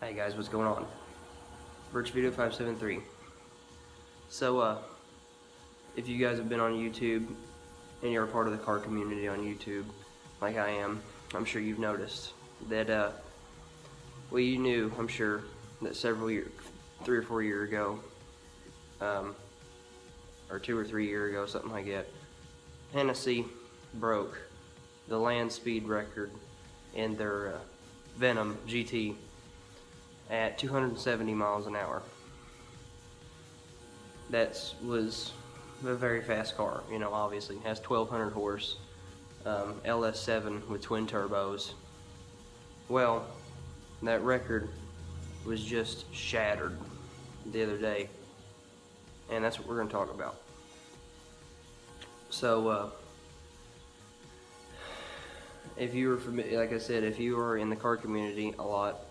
Hey guys, what's going on? Birch Video 573. So, if you guys have been on YouTube and you're a part of the car community on YouTube, like I am, I'm sure you've noticed that, well, you knew, I'm sure, that several years, 3 or 4 years ago, or 2 or 3 years ago, something like that, Hennessy broke the land speed record in their Venom GT at 270 miles an hour. That was a very fast car, you know, obviously. It has 1200 horse, LS7 with twin turbos. Well, that record was just shattered the other day, and that's what we're going to talk about. So, if you were familiar, like I said, if you are in the car community a lot,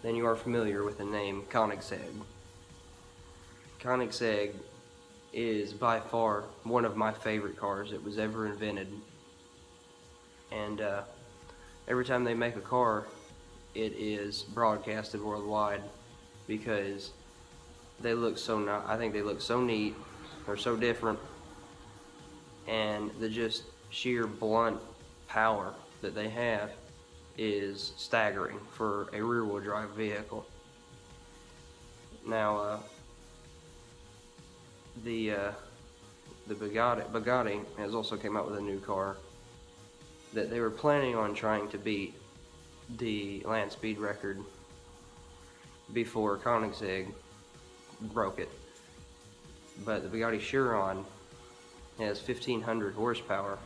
then you are familiar with the name Koenigseigg. Koenigseigg is by far one of my favorite cars that was ever invented. And every time they make a car, it is broadcasted worldwide because they look so I think they look so neat, they're so different, and the just sheer blunt power that they have is staggering for a rear-wheel drive vehicle. Now, the Bugatti has also came out with a new car that they were planning on trying to beat the land speed record before Koenigseigg broke it. But the Bugatti Chiron has 1500 horsepower,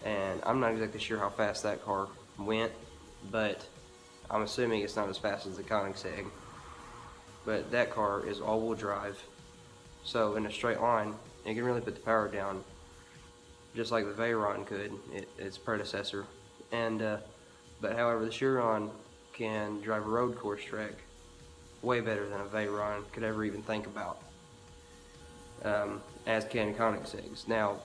and I'm not exactly sure how fast that car went, but I'm assuming it's not as fast as the Koenigseigg. But that car is all-wheel drive, so in a straight line, it can really put the power down, just like the Veyron could, its predecessor. And but however, the Chiron can drive a road course track way better than a Veyron could ever even think about, as can Koenigsegg's. Now,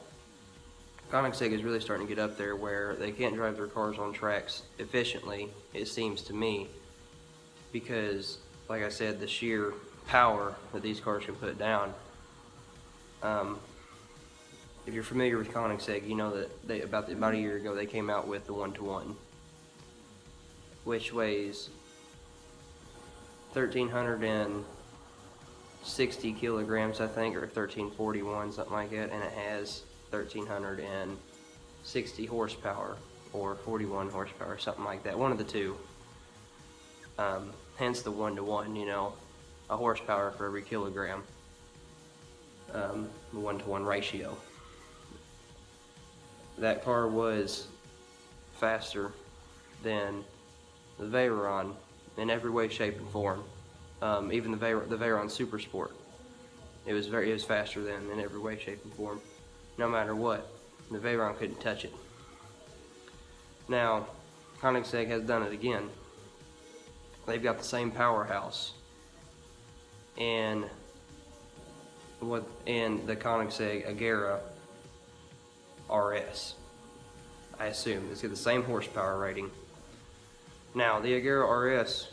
Koenigseigg is really starting to get up there where they can't drive their cars on tracks efficiently, it seems to me, because, like I said, the sheer power that these cars can put down. If you're familiar with Koenigseigg, you know that about a year ago they came out with the 1-to-1, which weighs 1,360 kilograms, I think, or 1,341, something like that, and it has 1,360 horsepower or 41 horsepower, something like that, one of the two. Hence the 1-to-1, you know, a horsepower for every kilogram, the 1-to-1 ratio. That car was faster than the Veyron in every way, shape, and form. Even the Veyron Super Sport, it was faster than in every way, shape, and form. No matter what, the Veyron couldn't touch it. Now, Koenigseigg has done it again. They've got the same powerhouse in the Koenigseigg Agera RS. I assume it's got the same horsepower rating. Now, the Agera RS,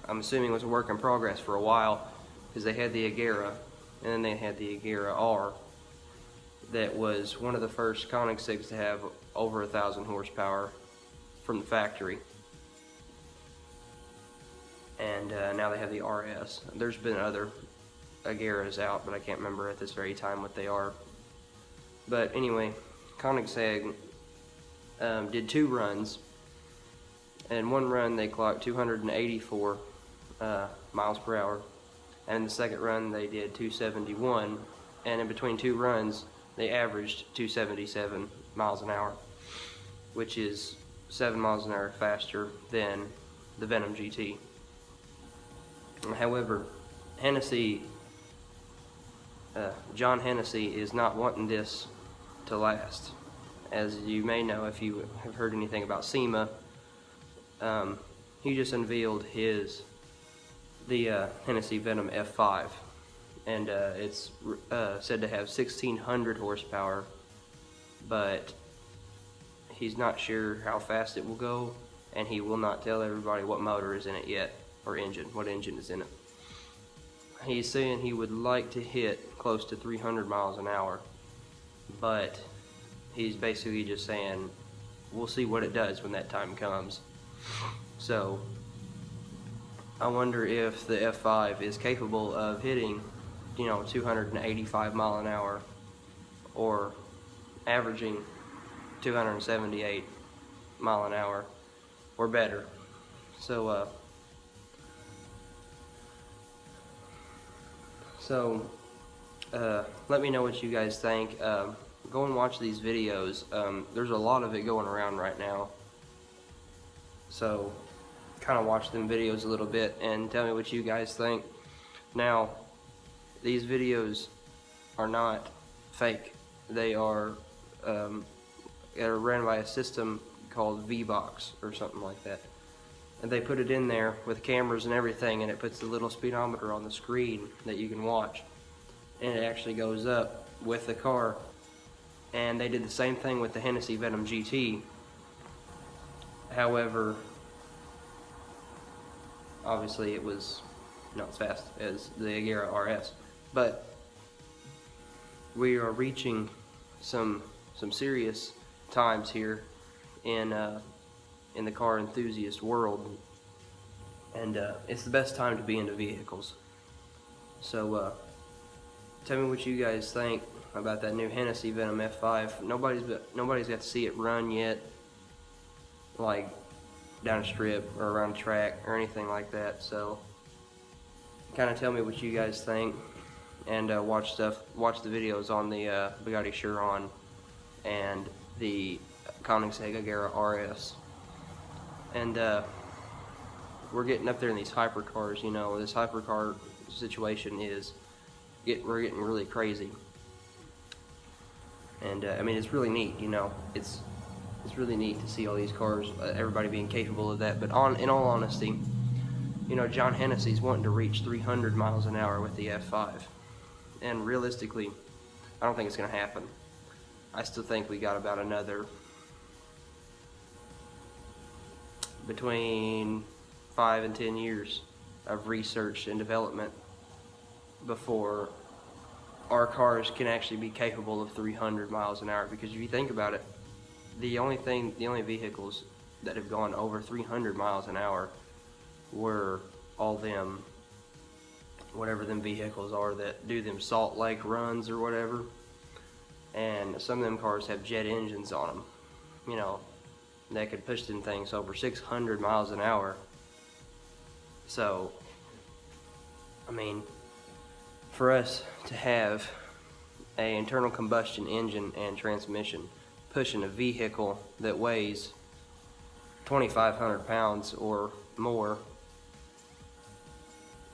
I'm assuming, was a work in progress for a while, because they had the Agera, and then they had the Agera R, that was one of the first Koenigseggs to have over 1,000 horsepower from the factory. And now they have the RS. There's been other Ageras out, but I can't remember at this very time what they are. But anyway, Koenigseigg did 2 runs. And one run they clocked 284 miles per hour, and in the second run they did 271, and in between 2 runs they averaged 277 miles an hour, which is 7 miles an hour faster than the Venom GT. However, John Hennessy is not wanting this to last. As you may know, if you have heard anything about SEMA, he just unveiled the Hennessy Venom F5, and it's said to have 1,600 horsepower, but he's not sure how fast it will go, and he will not tell everybody what motor is in it yet, or what engine is in it. He's saying he would like to hit close to 300 miles an hour, but he's basically just saying we'll see what it does when that time comes. So I wonder if the F5 is capable of hitting, 285 mile an hour, or averaging 278 mile an hour or better. So let me know what you guys think. Go and watch these videos. There's a lot of it going around right now, so kind of watch them videos a little bit and tell me what you guys think. Now, these videos are not fake. They are ran by a system called V-Box or something like that, and they put it in there with cameras and everything, and it puts the little speedometer on the screen that you can watch, and it actually goes up with the car. And they did the same thing with the Hennessy Venom GT. However, obviously it was not as fast as the Agera RS, but we are reaching some serious times here in the car enthusiast world, and it's the best time to be into vehicles. So tell me what you guys think about that new Hennessy Venom F5. Nobody's got to see it run yet, like down a strip or around a track or anything like that. So kind of tell me what you guys think, and watch the videos on the Bugatti Chiron and the Koenigseigg Agera RS. And we're getting up there in these hypercars. This hypercar situation we're getting really crazy. And I mean, it's really neat. It's really neat to see all these cars, everybody being capable of that. But in all honesty, John Hennessy's wanting to reach 300 miles an hour with the F5, and realistically, I don't think it's going to happen. I still think we got about another between 5 and 10 years of research and development before our cars can actually be capable of 300 miles an hour. Because if you think about it, the only vehicles that have gone over 300 miles an hour were all them, whatever them vehicles are that do them Salt Lake runs or whatever. And some of them cars have jet engines on them, that could push them things over 600 miles an hour. So, I mean, for us to have an internal combustion engine and transmission pushing a vehicle that weighs 2,500 pounds or more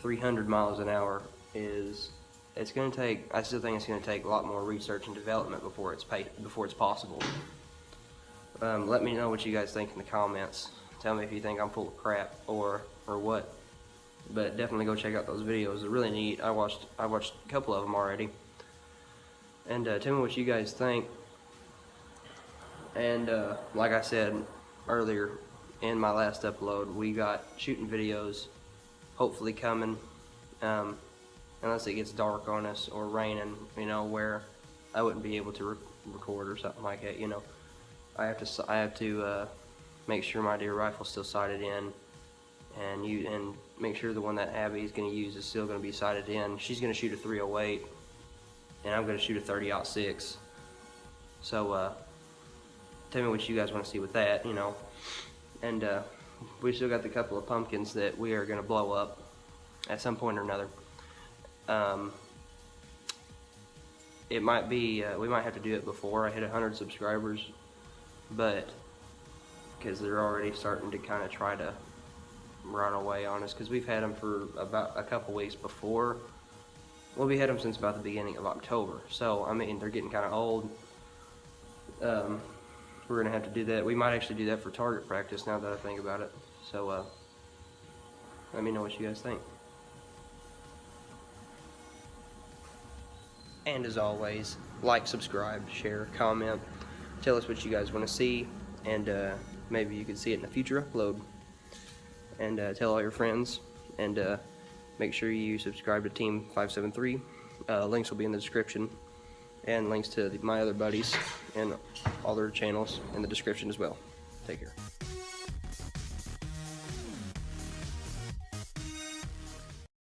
300 miles an hour I still think it's going to take a lot more research and development before it's possible. Let me know what you guys think in the comments. Tell me if you think I'm full of crap or what. But definitely go check out those videos. They're really neat. I watched a couple of them already. And tell me what you guys think. And like I said earlier in my last upload, we got shooting videos hopefully coming, unless it gets dark on us or raining, where I wouldn't be able to record or something like that. I have to make sure my deer rifle's still sighted in, and make sure the one that Abby's going to use is still going to be sighted in. She's going to shoot a 308, and I'm going to shoot a 30-06. So tell me what you guys want to see with that, And we still got the couple of pumpkins that we are going to blow up at some point or another. It might be, we might have to do it before I hit 100 subscribers, but because they're already starting to kind of try to run away on us, because we've had them for about a couple weeks before. Well, we had them since about the beginning of October, so I mean, they're getting kind of old. We're going to have to do that. We might actually do that for target practice now that I think about it. So let me know what you guys think. And as always, like, subscribe, share, comment, tell us what you guys want to see, and maybe you could see it in a future upload. And tell all your friends, and make sure you subscribe to Team 573. Links will be in the description, and links to my other buddies and all their channels in the description as well. Take care.